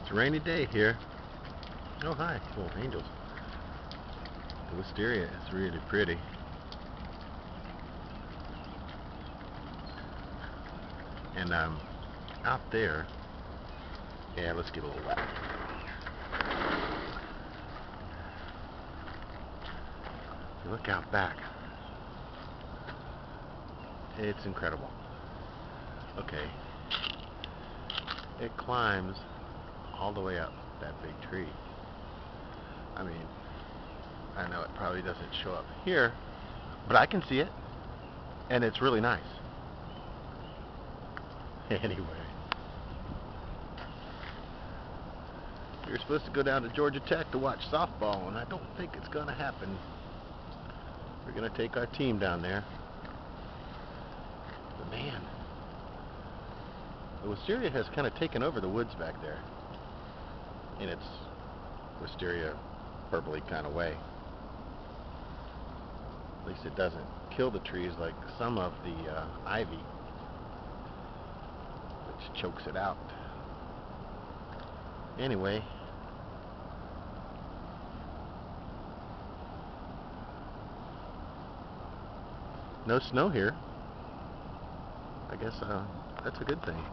It's a rainy day here. Oh, hi. Little angels. The wisteria is really pretty. And out there, yeah, let's get a little wet. You look out back. It's incredible. Okay. It climbs all the way up that big tree. I mean, I know it probably doesn't show up here, but I can see it, and it's really nice. Anyway, we were supposed to go down to Georgia Tech to watch softball, and I don't think it's going to happen. We're going to take our team down there. But man, the wisteria has kind of taken over the woods back there in its wisteria purpley kind of way. At least it doesn't kill the trees like some of the ivy, which chokes it out. Anyway, no snow here. I guess that's a good thing.